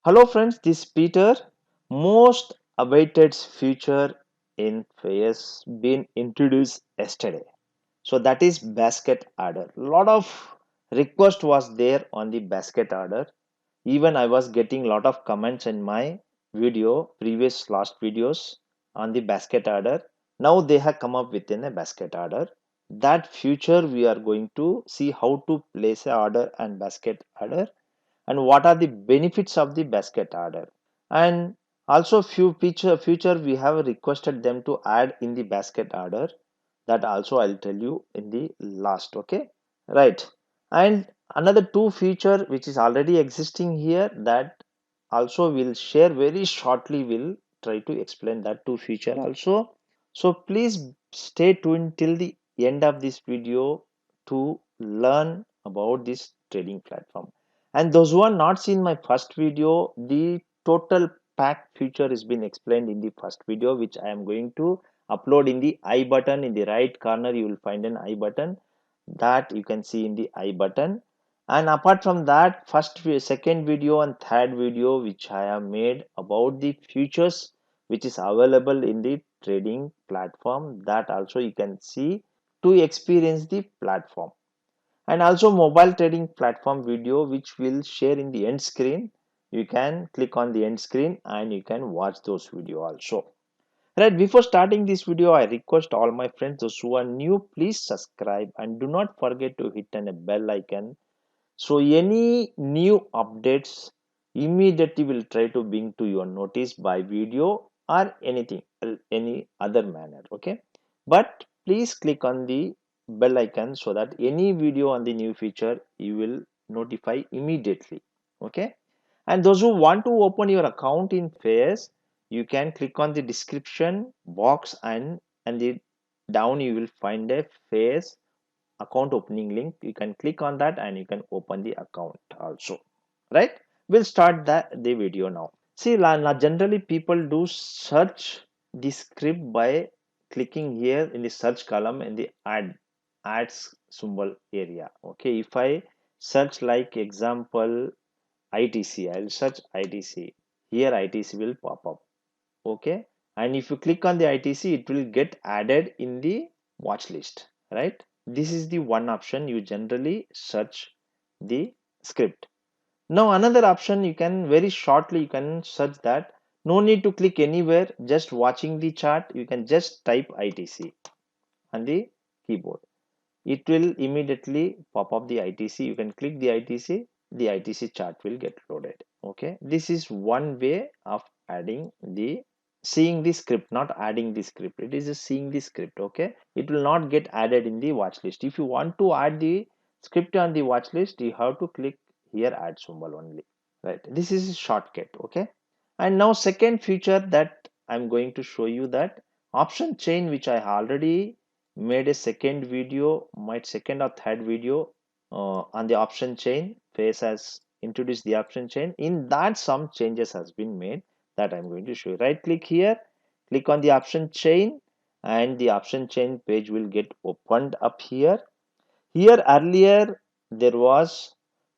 Hello friends, this is Peter. Most awaited feature in Fyers been introduced yesterday. So that is basket order. Lot of request was there on the basket order. Even I was getting lot of comments in my previous last videos on the basket order. Now they have come up within a basket order. That future we are going to see how to place a order and basket order and what are the benefits of the basket order, and also few future we have requested them to add in the basket order. That also I'll tell you in the last. Okay, right. And another two feature which is already existing here, that also will share very shortly. Will try to explain that two feature also. So please stay tuned till the end of this video to learn about this trading platform. And those who are not seen my first video, the total pack feature has been explained in the first video, which I am going to upload in the I button. In the right corner you will find an I button, that you can see in the I button. And apart from that, second video and third video which I have made about the futures which is available in the trading platform, that also you can see to experience the platform. And also mobile trading platform video which will share in the end screen. You can click on the end screen and you can watch those video also. Right, before starting this video, I request all my friends, those who are new, please subscribe and do not forget to hit on a bell icon. So any new updates immediately will try to bring to your notice by video or anything, any other manner. Okay, but please click on the bell icon so that any video on the new feature you will notify immediately. Okay, and those who want to open your account in Fyers, you can click on the description box, and the down you will find a Fyers account opening link. You can click on that and you can open the account also. Right, we'll start the video now. See, generally people do search the script by clicking here in the search column in the ads symbol area. Okay, if I search like example ITC, I'll search ITC. Here ITC will pop up. Okay, and if you click on the ITC, it will get added in the watch list. Right, this is the one option you generally search the script. Now another option, you can very shortly you can search that. No need to click anywhere, just watching the chart. You can just type ITC on the keyboard. It will immediately pop up the ITC. You can click the ITC, the ITC chart will get loaded. Okay, this is one way of adding the seeing the script, not adding the script. It is just seeing the script. Okay, it will not get added in the watch list. If you want to add the script on the watch list, you have to click here add symbol only. Right, this is a shortcut. Okay, and now second feature that I'm going to show you, that option chain, which I already made a second video, my second or third video on the option chain. Face has introduced the option chain. In that some changes has been made that I'm going to show you. Right click here, click on the option chain, and the option chain page will get opened up here. Here earlier there was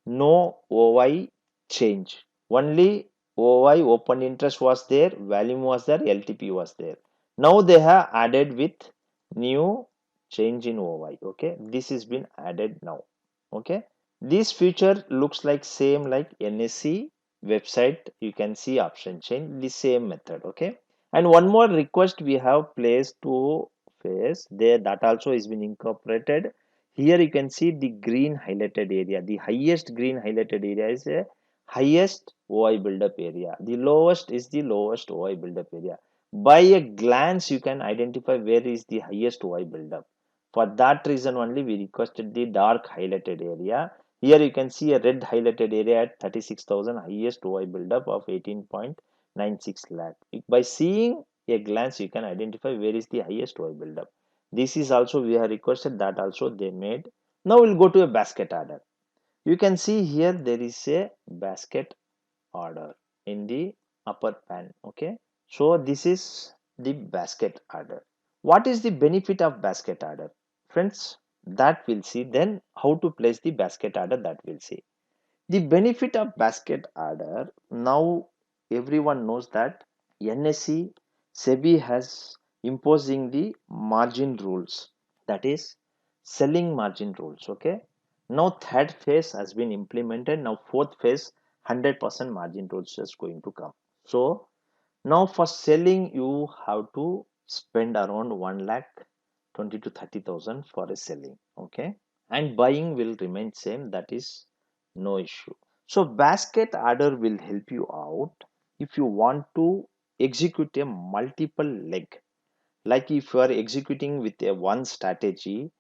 no OI change, only OI open interest was there, volume was there, LTP was there. Now they have added with new change in OI. Okay, this has been added now. Okay, this feature looks like same like NSE website. You can see option chain, the same method. Okay, and one more request we have placed to face there, that also has been incorporated. Here you can see the green highlighted area. The highest green highlighted area is a highest OI buildup area. The lowest is the lowest OI buildup area. By a glance, you can identify where is the highest OI buildup. For that reason only, we requested the dark highlighted area. Here you can see a red highlighted area at 36,000, highest OI buildup of 18.96 lakh. By seeing a glance, you can identify where is the highest OI buildup. This is also we have requested, that also they made. Now we'll go to a basket order. You can see here there is a basket order in the upper pan. Okay, so this is the basket order. What is the benefit of basket order, friends? That we'll see. Then how to place the basket order, that we'll see. The benefit of basket order, now everyone knows that NSE SEBI has imposing the margin rules, that is selling margin rules. Okay, now third phase has been implemented. Now fourth phase 100% margin rules is going to come. So now for selling you have to spend around 1 lakh 20 to 30,000 for a selling. Okay, and buying will remain same, that is no issue. So basket order will help you out if you want to execute a multiple leg, like if you are executing with a one strategy,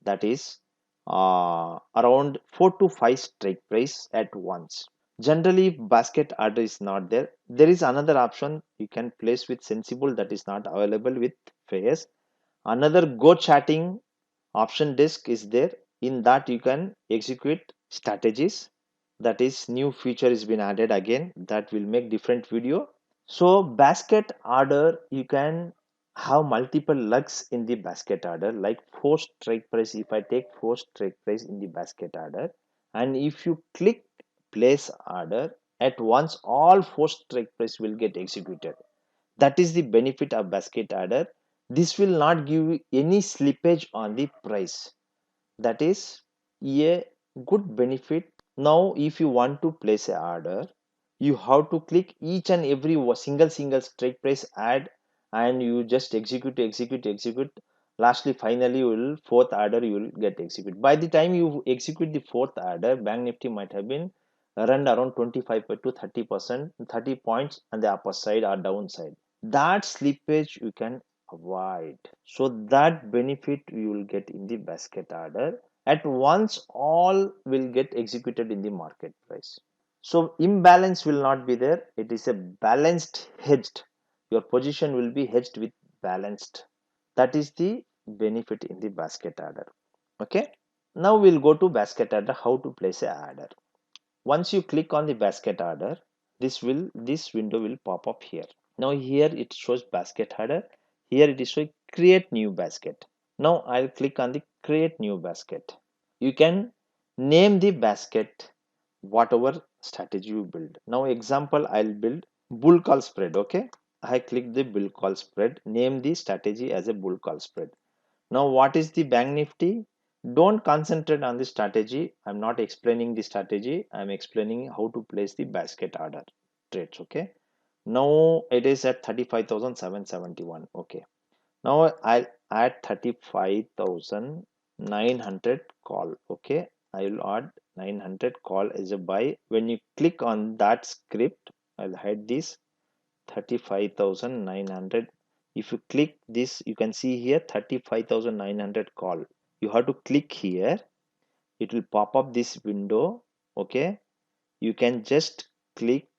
that is around 4 to 5 strike price at once. Generally if basket order is not there, there is another option you can place with sensible, that is not available with Fairs. Another go chatting option disk is there, in that you can execute strategies, that is new feature is been added again, that will make different video. So basket order you can have multiple lugs in the basket order, like four strike price. If I take four strike price in the basket order, and if you click place order, at once all four strike price will get executed. That is the benefit of basket order. This will not give you any slippage on the price. That is a good benefit. Now if you want to place a order, you have to click each and every single strike price add, and you just execute. Lastly finally you will fourth order you will get execute. By the time you execute the fourth order, bank nifty might have been run around 25 to 30%, 30 points on the upper side or downside. That slippage you can avoid. So that benefit you will get in the basket order. At once all will get executed in the market price. So imbalance will not be there. It is a balanced hedged. Your position will be hedged with balanced. That is the benefit in the basket order. Okay. Now we'll go to basket order, how to place a order. Once you click on the basket order, this window will pop up here. Now here it shows basket order. Here it is showing create new basket. Now I'll click on the create new basket. You can name the basket whatever strategy you build. Now example, I'll build bull call spread. Okay, I click the bull call spread, name the strategy as a bull call spread. Now what is the bank nifty? Don't concentrate on the strategy. I'm not explaining the strategy, I'm explaining how to place the basket order trades. Okay, now it is at 35,771. Okay, now I'll add 35,900 call. Okay, I will add 900 call as a buy. When you click on that script, I'll hide this 35,900. If you click this, you can see here 35,900 call. You have to click here, it will pop up this window. Okay, you can just click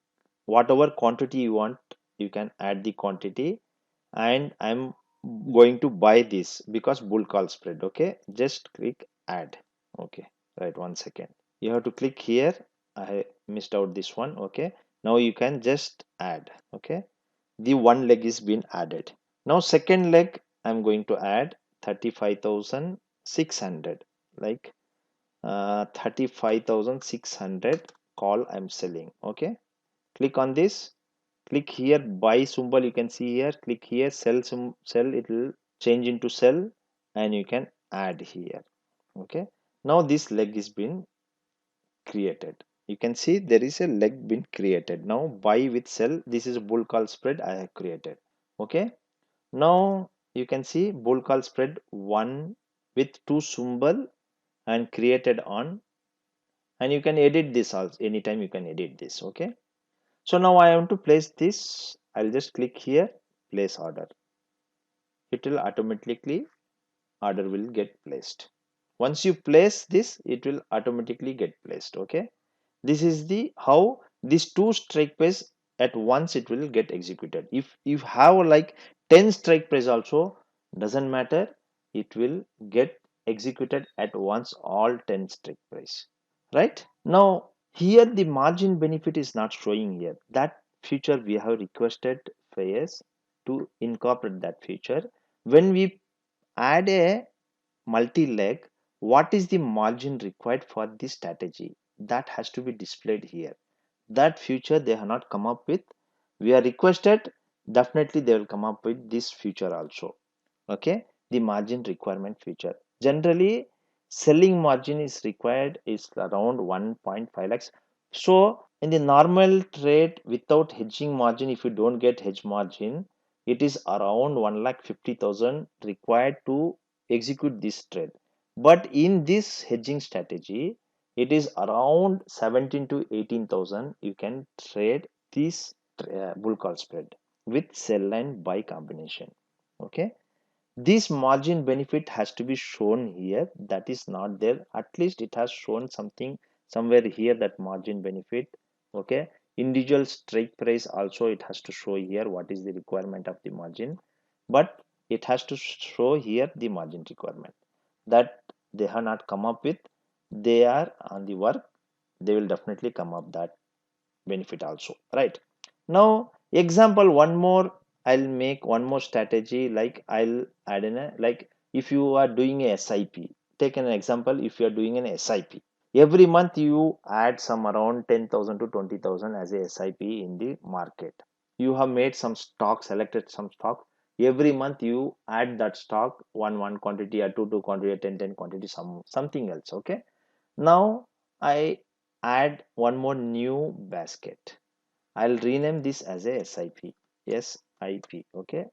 whatever quantity you want, you can add the quantity, and I'm going to buy this because bull call spread. Okay, just click add. Okay, right, 1 second, you have to click here, I missed out this one. Okay, now you can just add. Okay, the one leg is been added. Now second leg I'm going to add 35,600, like 35,600 call I'm selling. Okay, click on this, click here buy symbol, you can see here, click here sell sell, it will change into sell, and you can add here. Okay, now this leg is been created. You can see there is a leg been created. Now buy with sell, this is a bull call spread I have created. Okay, now you can see bull call spread one with two symbol and created on, and you can edit this also anytime, you can edit this. Okay, so now I want to place this, I'll just click here place order, it will automatically order will get placed. Once you place this, it will automatically get placed. Okay, this is the how these two strike price at once it will get executed. If you have like 10 strike price also doesn't matter, it will get executed at once all 10 strike price, right? Now here the margin benefit is not showing here. That feature we have requested Fayez to incorporate that feature. When we add a multi-leg, what is the margin required for this strategy? that has to be displayed here. That future they have not come up with. We are requested, definitely they will come up with this future also. Okay, the margin requirement feature. Generally, selling margin is required is around 1.5 lakhs. So in the normal trade without hedging margin, if you don't get hedge margin, it is around 1,50,000 required to execute this trade. But in this hedging strategy, it is around 17 to 18,000. You can trade this bull call spread with sell and buy combination. Okay, this margin benefit has to be shown here. That is not there. At least it has shown something somewhere here, that margin benefit. Okay, individual strike price also it has to show here what is the requirement of the margin, but it has to show here the margin requirement that they have not come up with. They are on the work, they will definitely come up that benefit also, right? Now example one more, I'll make one more strategy, like I'll add in a, like if you are doing a SIP, take an example. If you are doing an SIP, every month you add some around 10,000 to 20,000 as a SIP in the market. You have made some stock, selected some stock. Every month you add that stock, one quantity or two quantity or 10 quantity, something else. Okay, now I add one more new basket. I'll rename this as a SIP. SIP. Okay.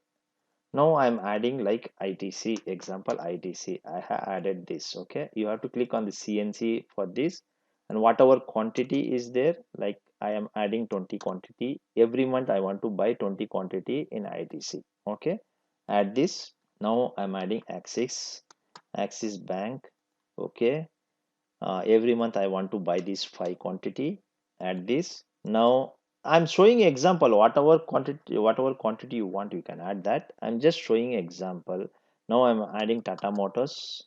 Now I'm adding like ITC. Example ITC. I have added this. Okay. You have to click on the CNC for this, and whatever quantity is there, like I am adding 20 quantity. Every month I want to buy 20 quantity in ITC. Okay. Add this. Now I'm adding Axis Bank. Okay, every month I want to buy this 5 quantity. Add this. Now I'm showing example, whatever quantity you want, you can add that. I'm just showing example. Now I'm adding Tata Motors.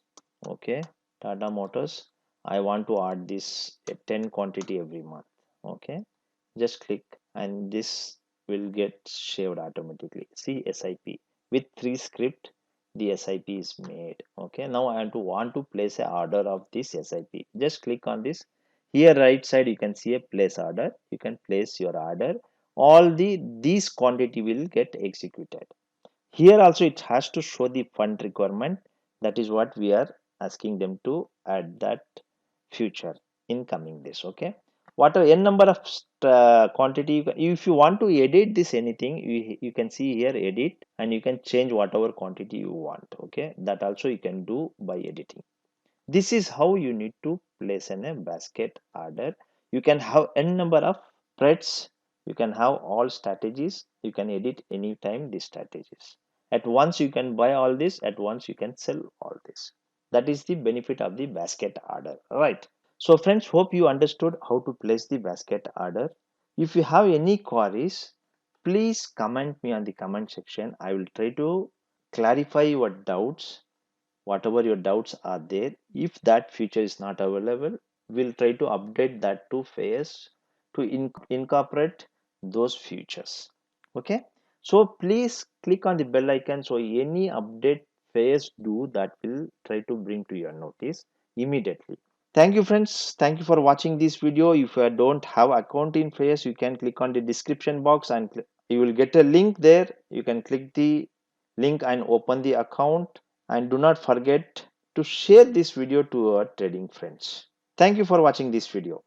Okay, Tata Motors, I want to add this 10 quantity every month. Okay, just click and this will get shaved automatically. See, SIP with 3 script, the SIP is made. Okay, now I want to place a order of this SIP. Just click on this. Here right side you can see a place order. You can place your order. All these quantity will get executed. Here also it has to show the fund requirement. That is what we are asking them to add that future in coming days. Okay, what are n number of quantity if you want to edit this anything, you can see here edit, and you can change whatever quantity you want. Okay, that also you can do by editing. This is how you need to place in a basket order. You can have n number of spreads, you can have all strategies, you can edit anytime these strategies. At once you can buy all this, at once you can sell all this. That is the benefit of the basket order, right? So friends, hope you understood how to place the basket order. If you have any queries, please comment me on the comment section. I will try to clarify your doubts, whatever your doubts are there. If that feature is not available, we'll try to update that to Fyers to incorporate those features. Okay, so please click on the bell icon, so any update Fyers do, that will try to bring to your notice immediately. Thank you friends, thank you for watching this video. If you don't have account in Fyers, you can click on the description box and you will get a link there. You can click the link and open the account, and do not forget to share this video to your trading friends. Thank you for watching this video.